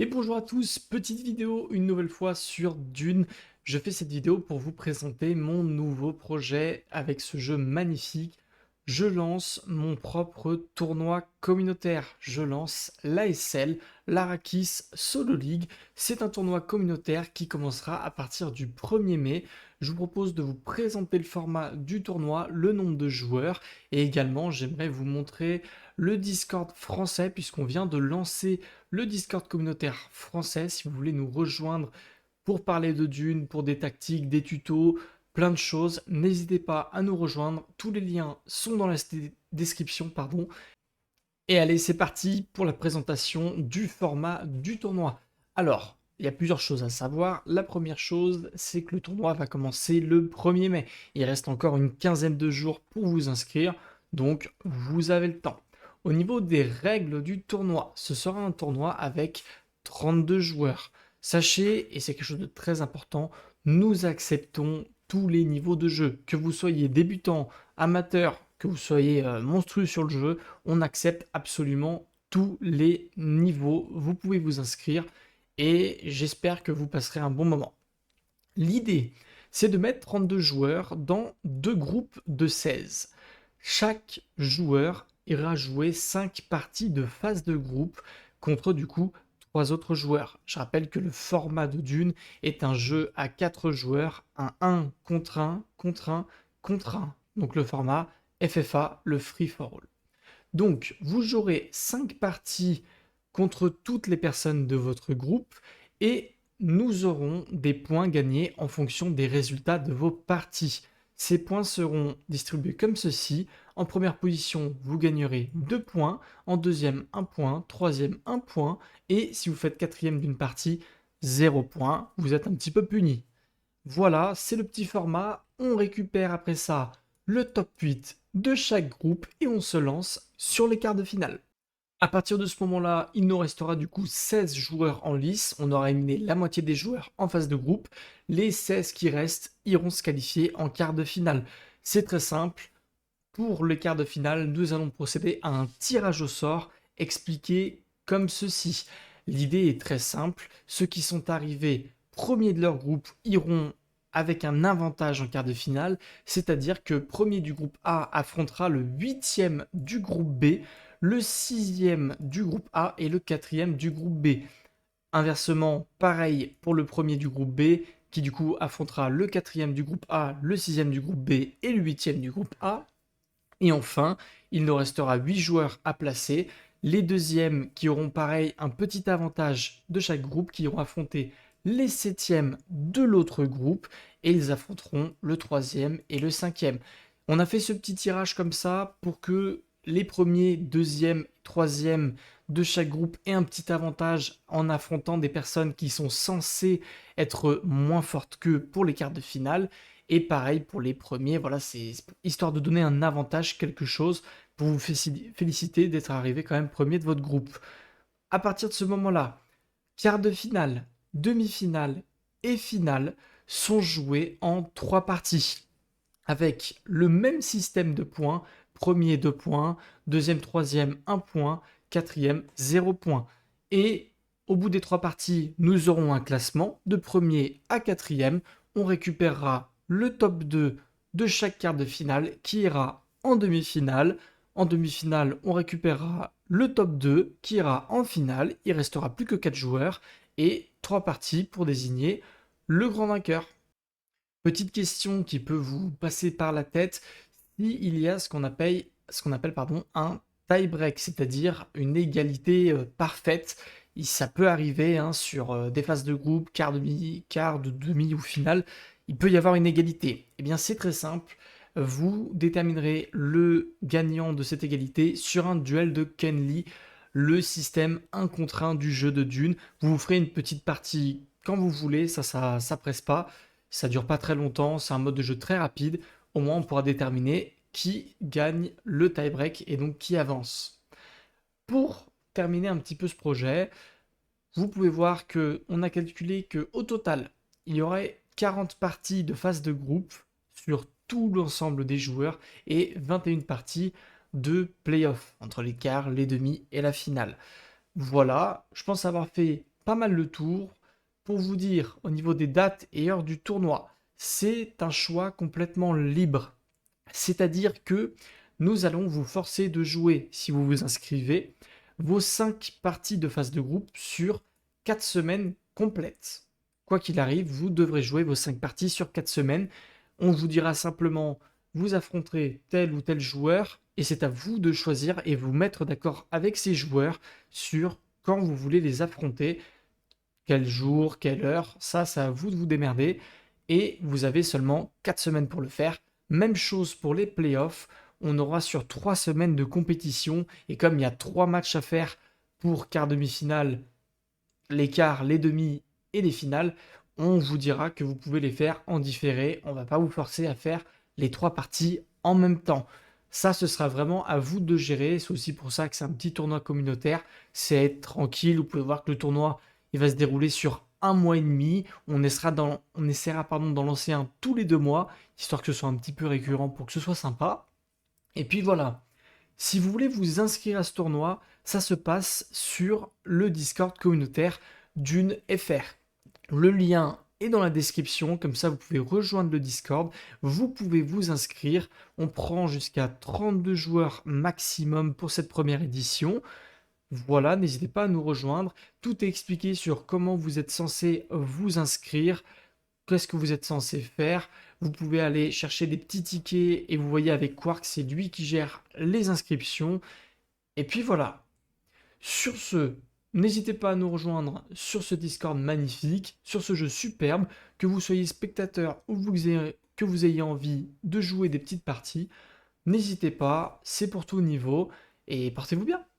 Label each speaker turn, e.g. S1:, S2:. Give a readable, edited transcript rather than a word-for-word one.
S1: Et bonjour à tous, petite vidéo une nouvelle fois sur Dune. Je fais cette vidéo pour vous présenter mon nouveau projet avec ce jeu magnifique. Je lance mon propre tournoi communautaire. Je lance l'ASL, l'Arrakis Solo League. C'est un tournoi communautaire qui commencera à partir du 1er mai. Je vous propose de vous présenter le format du tournoi, le nombre de joueurs et également j'aimerais vous montrer le Discord français puisqu'on vient de lancer le Discord communautaire français si vous voulez nous rejoindre pour parler de Dune, pour des tactiques, des tutos, plein de choses. N'hésitez pas à nous rejoindre. Tous les liens sont dans la description, pardon. Et allez, c'est parti pour la présentation du format du tournoi. Alors, il y a plusieurs choses à savoir. La première chose, c'est que le tournoi va commencer le 1er mai. Il reste encore une quinzaine de jours pour vous inscrire, donc vous avez le temps. Au niveau des règles du tournoi, ce sera un tournoi avec 32 joueurs. Sachez, et c'est quelque chose de très important, nous acceptons tous les niveaux de jeu. Que vous soyez débutant, amateur, que vous soyez monstrueux sur le jeu, on accepte absolument tous les niveaux. Vous pouvez vous inscrire et j'espère que vous passerez un bon moment. L'idée, c'est de mettre 32 joueurs dans deux groupes de 16. Chaque joueur ira jouer 5 parties de phase de groupe contre du coup 3 autres joueurs. Je rappelle que le format de Dune est un jeu à 4 joueurs, un 1 contre 1 contre 1 contre 1. Donc le format FFA, le Free for All. Donc vous jouerez 5 parties contre toutes les personnes de votre groupe et nous aurons des points gagnés en fonction des résultats de vos parties. Ces points seront distribués comme ceci. En première position, vous gagnerez 2 points, en deuxième 1 point, troisième 1 point, et si vous faites quatrième d'une partie, 0 point, vous êtes un petit peu puni. Voilà, c'est le petit format. On récupère après ça le top 8 de chaque groupe et on se lance sur les quarts de finale. À partir de ce moment-là, il nous restera du coup 16 joueurs en lice. On aura éliminé la moitié des joueurs en phase de groupe. Les 16 qui restent iront se qualifier en quart de finale. C'est très simple. Pour les quarts de finale, nous allons procéder à un tirage au sort expliqué comme ceci. L'idée est très simple. Ceux qui sont arrivés premiers de leur groupe iront avec un avantage en quart de finale, c'est-à-dire que premier du groupe A affrontera le huitième du groupe B, le sixième du groupe A et le quatrième du groupe B. Inversement, pareil pour le premier du groupe B, qui du coup affrontera le quatrième du groupe A, le sixième du groupe B et le huitième du groupe A. Et enfin, il nous restera 8 joueurs à placer. Les deuxièmes qui auront pareil un petit avantage de chaque groupe, qui iront affronter les septièmes de l'autre groupe, et ils affronteront le troisième et le cinquième. On a fait ce petit tirage comme ça pour que les premiers, deuxièmes, troisièmes de chaque groupe aient un petit avantage en affrontant des personnes qui sont censées être moins fortes qu'eux pour les quarts de finale. Et pareil pour les premiers, voilà, c'est histoire de donner un avantage, quelque chose, pour vous féliciter d'être arrivé quand même premier de votre groupe. À partir de ce moment-là, quart de finale, demi-finale et finale sont joués en 3 parties, avec le même système de points, premier 2 points, deuxième, troisième 1 point, quatrième 0 point. Et au bout des 3 parties, nous aurons un classement de premier à quatrième. On récupérera le top 2 de chaque quart de finale qui ira en demi-finale. En demi-finale, on récupérera le top 2 qui ira en finale. Il restera plus que 4 joueurs et 3 parties pour désigner le grand vainqueur. Petite question qui peut vous passer par la tête, s'il y a ce qu'on appelle un tie-break, c'est-à-dire une égalité parfaite. Ça peut arriver sur des phases de groupe, quart de demi ou finale, il peut y avoir une égalité. Eh bien, c'est très simple. Vous déterminerez le gagnant de cette égalité sur un duel de Kenly, le système 1 contre 1 du jeu de Dune. Vous vous ferez une petite partie quand vous voulez, ça presse pas. Ça dure pas très longtemps, c'est un mode de jeu très rapide. Au moins, on pourra déterminer qui gagne le tie-break et donc qui avance. Pour terminer un petit peu ce projet, vous pouvez voir que on a calculé que au total, il y aurait 40 parties de phase de groupe sur tout l'ensemble des joueurs et 21 parties de play-off entre les quarts, les demi et la finale. Voilà, je pense avoir fait pas mal le tour. Pour vous dire, au niveau des dates et heures du tournoi, c'est un choix complètement libre. C'est-à-dire que nous allons vous forcer de jouer, si vous vous inscrivez, vos 5 parties de phase de groupe sur 4 semaines complètes. Quoi qu'il arrive, vous devrez jouer vos 5 parties sur 4 semaines. On vous dira simplement, vous affronterez tel ou tel joueur, et c'est à vous de choisir et vous mettre d'accord avec ces joueurs sur quand vous voulez les affronter, quel jour, quelle heure, ça c'est à vous de vous démerder. Et vous avez seulement 4 semaines pour le faire. Même chose pour les playoffs. On aura sur 3 semaines de compétition. Et comme il y a 3 matchs à faire pour quart demi-finale, les quarts, les demi et les finales, on vous dira que vous pouvez les faire en différé. On ne va pas vous forcer à faire les 3 parties en même temps. Ça, ce sera vraiment à vous de gérer. C'est aussi pour ça que c'est un petit tournoi communautaire. C'est être tranquille. Vous pouvez voir que le tournoi, il va se dérouler sur un mois et demi. On essaiera d'en lancer un tous les 2 mois, histoire que ce soit un petit peu récurrent pour que ce soit sympa. Et puis voilà. Si vous voulez vous inscrire à ce tournoi, ça se passe sur le Discord communautaire d'une FR. Le lien est dans la description, comme ça vous pouvez rejoindre le Discord, vous pouvez vous inscrire. On prend jusqu'à 32 joueurs maximum pour cette première édition. Voilà, n'hésitez pas à nous rejoindre. Tout est expliqué sur comment vous êtes censé vous inscrire, qu'est-ce que vous êtes censé faire. Vous pouvez aller chercher des petits tickets et vous voyez avec Quark, c'est lui qui gère les inscriptions. Et puis voilà. Sur ce, n'hésitez pas à nous rejoindre sur ce Discord magnifique, sur ce jeu superbe, que vous soyez spectateur ou que vous ayez envie de jouer des petites parties. N'hésitez pas, c'est pour tout niveau et portez-vous bien.